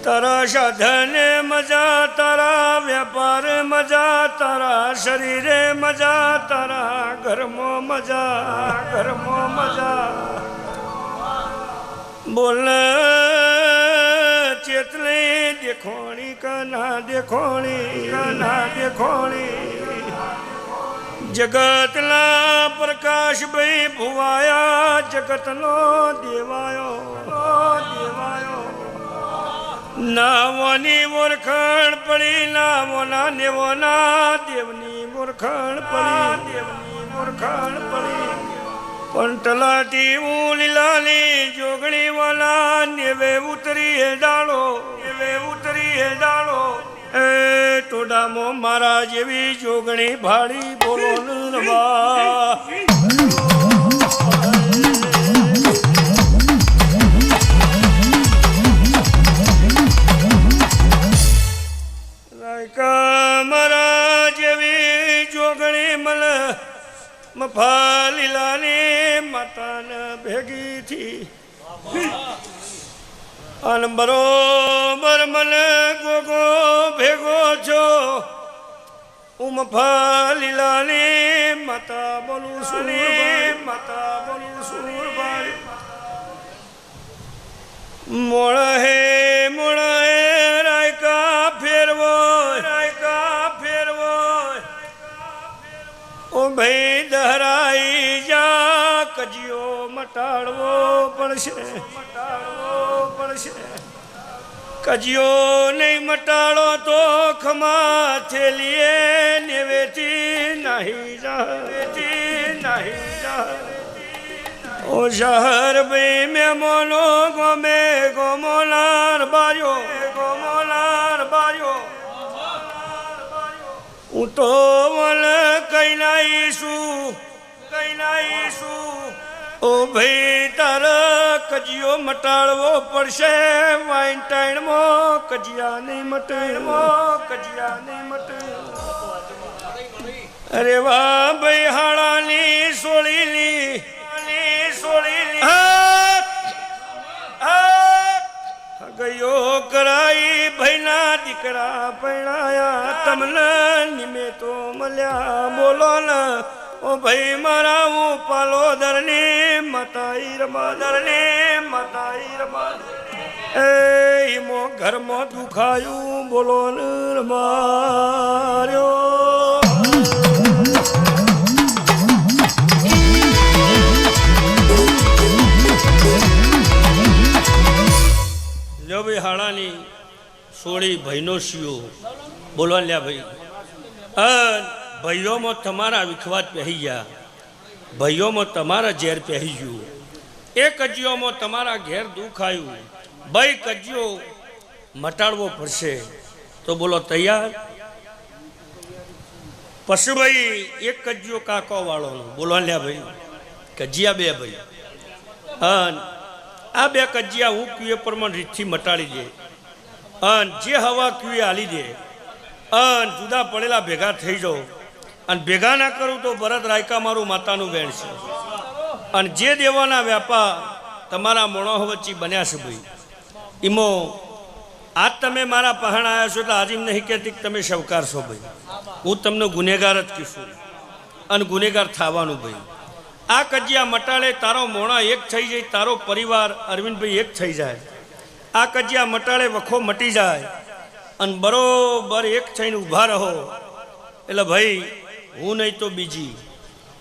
તારા સાધને મજા, તારા વ્યાપાર મજા, તારા શરીરે મજા, તારા ઘરમાં મજા, ઘરમાં મજા. બોલ ચેતલી દેખોણી કના દેખોણી, કના દેખોણી. જગતના પ્રકાશ ભાઈ ભુવાયા, જગતનો દેવાયો દેવાયો. નાવોની ઓળખણ પડી, નાવોના નેવોના દેવની ઓળખણ પડી, દેવની ઓળખણ પડી. પણ તલાટી હું લીલાની જોગણી વાલા નેવે ઉતરી હે ડાળો, નેવે ઉતરી હે ડાળો. એ ટોડામો મારા જેવી જોગણી ભાડી બોલો નરવા. મારા જેવી જોગણી મલ મફા લીલાની માતાને ભેગી થી. અને બરોબર મને ગોગો ભેગો છો. હું મફા લીલાની માતા બોલું છું, માતા બોલું છું ભાઈ. મોળ હે મોળ હે રાયકા ફેરવો, રાયકા ફેરવો. ઓ ભાઈ દહરાઈ જા, કજિયો મટાડવો પડશે, મટાડવો પડશે. કજિયો નહીં મટાડો તો ખમા થેલીએ નેવેથી નહીં જા, નહીં જા. ઓ શહર ભાઈ મેમોનો ગમે ગોમોલાર બાર્યો, ગોમોલાર બાર્યો. હું તો વલ કઈ નાઈશું, કઈ નાઈશું. ઓ ભાઈ તારા કજિયો મટાડવો પડશે. વાઈન ટાઈણમાં કજિયા નહીં મટે, કજિયા નહીં મટે. અરે વાહ ભાઈ હાડાની સોળીની ગયો કરાઈ ભાઈના દીકરા પૈણાયા. તમને નિમે તો મળ્યા બોલો ને. ઓ ભાઈ મારા હું પાલોદરની માતાઈ રમાદરની માતાઈ રમા. એ ઈમો ઘરમાં દુખાયું બોલો ને રમાર્યો. લ્યો ભાઈ હાડાની સોળી ભાઈનો શિયો બોલવા લ્યા ભાઈ. ભાઈઓમાં તમારા વિખવાટ પહેરી ગયા, ભાઈઓમાં તમારા ઝેર પહેરી ગયું. એ કજિયોમાં તમારા ઘેર દુઃખ આવ્યું. ભાઈ કજિયો મટાડવો પડશે તો બોલો તૈયાર? પશુભાઈ એક કજિયો કાકો વાળો બોલવા લ્યા ભાઈ. કજિયા બે ભાઈ. આ બે કજિયા હું કુએ પ્રમાણ રીતથી મટાડી દે. અને જે હવા કુએ હાલી દે. અને જુદા પડેલા ભેગા થઈ જાઓ. અને ભેગા ના કરું તો ભરત રાયકા મારું માતાનું વેણ છે. અને જે દેવાના વ્યાપાર તમારા મોણો વચ્ચે બન્યા છે ભાઈ, એમો આજ તમે મારા પહાણ આવ્યા છો એટલે આજે એમ નહીં કહેતી કે તમે શવકાર છો ભાઈ. હું તમને ગુનેગાર જ કહીશું અને ગુનેગાર થવાનું ભાઈ. આ કજિયા મટાડે તારો મોણા એક થઈ જાય, તારો પરિવાર અરવિંદભાઈ એક થઈ જાય. આ કજિયા મટાડે વખો મટી જાય અને બરોબર એક થઈને ઊભા રહો. એટલે ભાઈ હું નહીં તો બીજી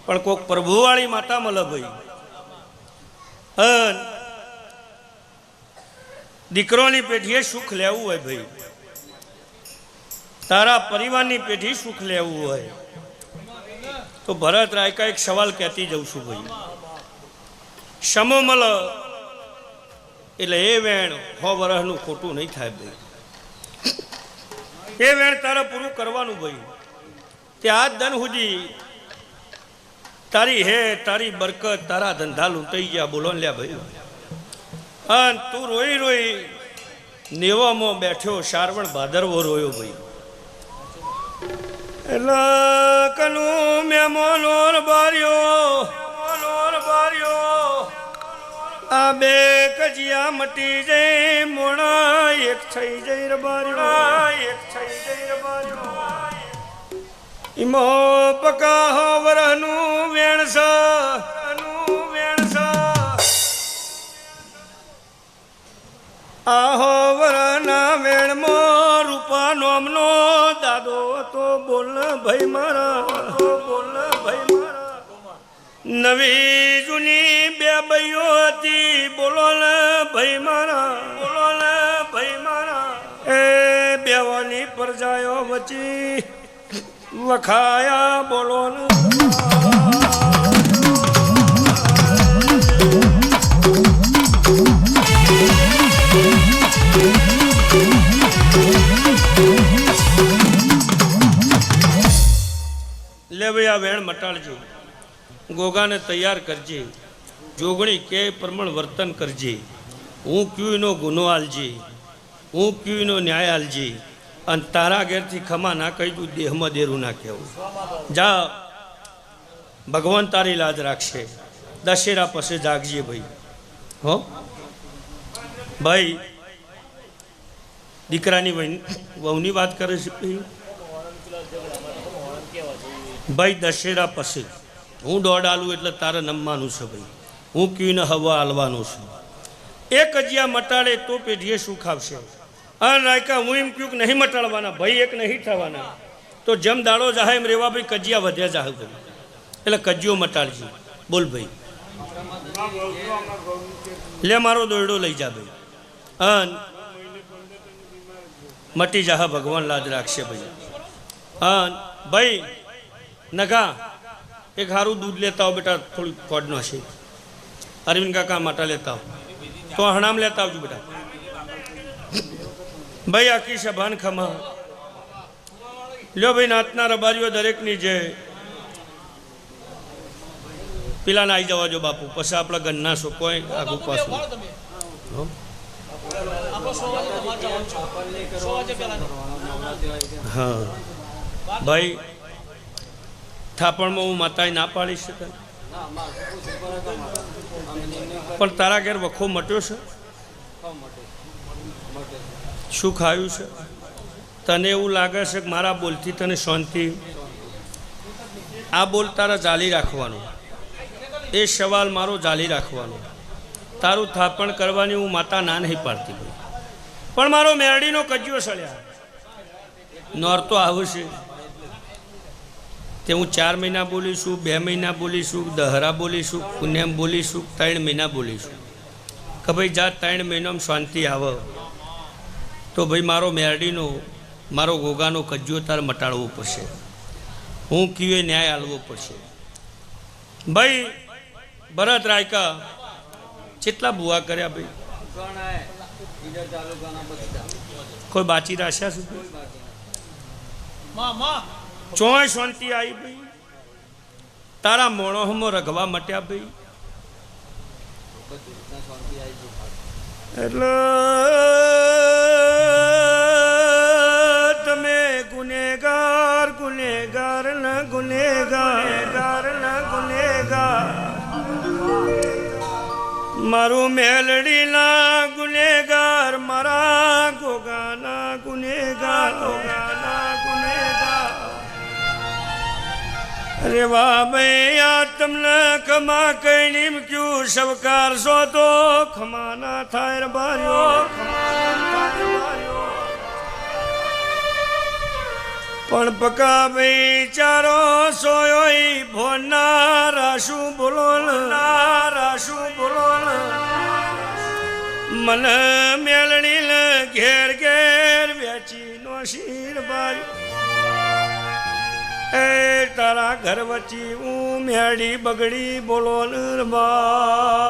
પણ કોઈક પ્રભુવાળી માતા મળે ભાઈ. દીકરોની પેઢીએ સુખ લેવું હોય ભાઈ, તારા પરિવારની પેઢી સુખ લેવું હોય તો ભરત રાયકા એક સવાલ કહેતી જઉં છું ભાઈ. સમો મલ એટલે એ વેણ 100 વર્ષનું ખોટું નહીં થાય ભાઈ. એ વેણ તારે પૂરું કરવાનું ભાઈ. તે આજ દન સુધી તારી હે તારી બરકત તારા ધંધા લૂંટાઈ ગયા બોલો લ્યા ભાઈ. અને તું રોઈ રોઈ નેવામાં બેઠ્યો, શારવણ ભાદરવો રોયો ભાઈ. એલા કનું મેમોનોર બાર્યો આ બે કજિયા મટી જઈ મોણા એક થઈ જઈ રબાર્યો ઈમો પકા હો વરહનું વેણસ આહો વરના વેણમો રૂપા નોમનો દાદો તો બોલ ભાઈ મારા નવી જૂની બે ભાઈઓ હતી બોલો ને ભાઈ મારા એ બેવાની પરજાયો વચી વખાયા બોલો ને લે ભાઈ આ વેણ મટાડજો ગોગાને તૈયાર કરજે જોગણી કે પ્રમાણ વર્તન કરજે હું ક્યુનો ગુનો આલજે હું ક્યુનો ન્યાય આલજે અને તારા ઘેરથી ખમા ના કહી તું દેહમાં દેરું ના કહેવું જા ભગવાન તારી લાજ રાખશે દશેરા પછી જાગજે ભાઈ હો ભાઈ દીકરાની વહુની વાત કરે છે ભાઈ દશેરા પછી હું દોડ આલું એટલે તારે નમવાનું છે ભાઈ હું ક્યુને હવા હાલવાનું છું એક કજિયા મટાડે તો પેઢીએ શું ખાવશે અને રાયકા હું એમ ક્યુંક નહીં મટાડવાના ભાઈ એક નહીં થવાના તો જેમ દાડો જાહે એમ રેવા ભાઈ કજિયા વધ્યા જાહે ભાઈ એટલે કજિયો મટાડજી બોલ ભાઈ લે મારો દોરડો લઈ જા ભાઈ અન મટી જાહે ભગવાન લાજ રાખશે ભાઈ અન ભાઈ નગા એક સારું દૂધ લેતા હો બેટા થોડી કોડનો છે અરવિંદ કાકા માટા લેતા હો તો હણામ લેતા આવજો બેટા ભાઈ આખી સભાન ખમા લ્યો ભાઈ નાતના રબારીઓ દરેકની જે પેલા ના આવી જવા જો બાપુ પછી આપણા ગન્ના છો કોઈ આગુ પાછું હા ભાઈ થાપણમાં હું માતાએ ના પાડી શકે પણ તારા ઘેર વખો મટ્યો છે શું ખાયું છે તને એવું લાગે છે કે મારા બોલથી તને શાંતિ આ બોલ તારા જાળી રાખવાનું એ સવાલ મારો જાળી રાખવાનો તારું થાપણ કરવાની હું માતા ના નહીં પાડતી પણ મારો મેરડીનો કજિયો સળ્યા નોરતો આવશે તે હું 4 મહિના બોલીશું 2 મહિના બોલીશું દહરા બોલીશું પુણ્યમ બોલીશું 3 મહિના બોલીશું કે ભાઈ જા 3 મહિનામાં શાંતિ આવે તો ભાઈ મારો મેરડીનો મારો ગોગાનો કજિયો તારે મટાડવો પડશે હું કીએ ન્યાય આલવો પડશે ભાઈ ભરત રાયકા કેટલા બુઆ કર્યા ભાઈ કોઈ બાચી રાખ્યા છે ચોય શાંતિ આવી ભાઈ તારા મોણોહમાં રઘવા મટ્યા ભાઈ એટલે તમે ગુનેગાર મારું મેલડીના ગુનેગાર મારા ગોગાના ગુનેગાર અરે વાહ ભાઈ આ તમને ખમા કઈ ક્યું સવકાર સો તો ખમાના થાય બાર્યો પણ પકા ભાઈ ચારો સોયો ભોના રાશું બોલો મને મેલડી ઘેર ઘેર વેચી નો શીર બાર્યો એ તારા ઘર વચ્ચી હું મેળી બગડી બોલો બા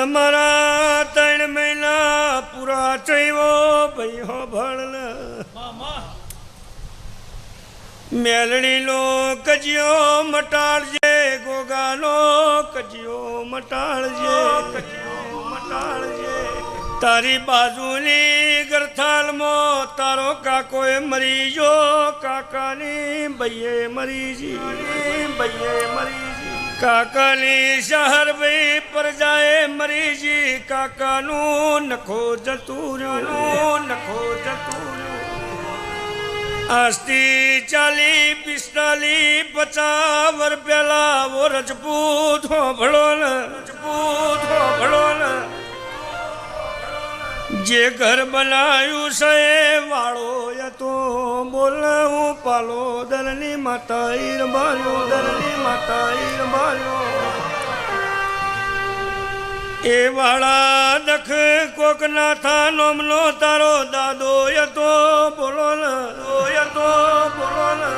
મારા 3 મહિના પૂરા થયો ભાઈ હો ભણ મેલડીનો કજિયો મટાડજે ગોગાનો કજિયો મટાડજે કજિયો મટાડજે તારી બાજુની ગરથાલમાં તારો કાકોએ મરી જો કાકાની બૈયે મરી જી બૈયે મરી જી કાકાની શહર ભાઈ પરજાએ મરી જી કાકાનું નખો જતું રહ્યું નખો જતું રહ્યું આસ્તી 40 45 50 વર પહેલા વો રજપૂત ભળો ને રજપૂત ભળો ને જે ઘર બનાવ્યું છે વાળો હતો બોલ હું પાલો દરની માતા ઈર બાર્યો દરની માતા ઈર બાર્યો એ વાળા દખ કોક ના થા નોમનો તારો દાદો હતો બોલો ને બોલો ને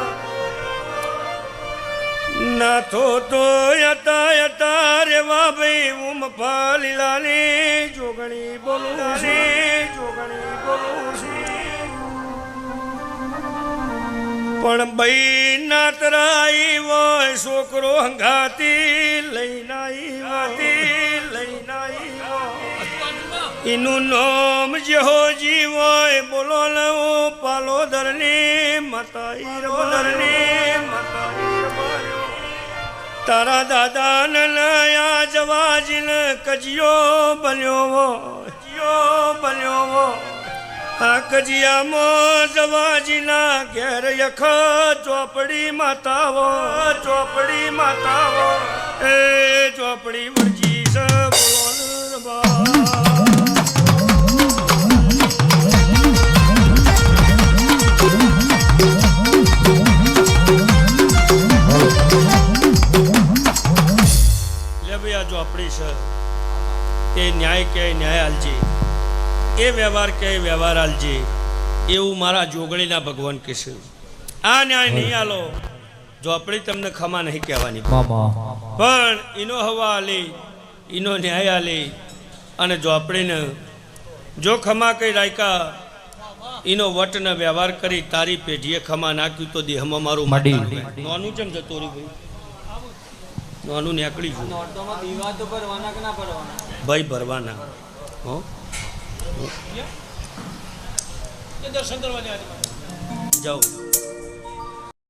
નાથો તો યતા રેવા ભાઈ ઉમ ફાલીલાની જોગણી બોલું જોગણી બોલું પણ ભાઈ નાતરાઈ હોય છોકરો હંગાતી લઈને એનું નામ જેહો જી હોય બોલો ને પાલોદરની માતા ઈર માતા તારા દાદા ને નયા જવાજીને કજિયો બન્યો આ કજિયામાં જવાજીના ઘેર યખ ચોપડી માતાવો એ ચોપડી વરજી છે બોલો બા ચોપડી છે તે ન્યાય કે ન્યાય આલજે એ વ્યવહાર કે વ્યવહાર આલજે એવું મારા જોગણીના ભગવાન કહેશે આ ન્યાય નહીં આલો ચોપડી તમને ખમા નહીં કહેવાની પણ એનો હવા આલી એનો ન્યાય આલી અને ચોપડીને જો ખમા કઈ રાયકા એનો વટને વ્યવહાર કરી તારી પેઢીએ ખમા નાખ્યું તો દેહમાં મારું નોનું કેમ જતો રહ્યું ભાઈ નોનું નીકળી ગયું ભાઈ ભરવાના હો જાઓ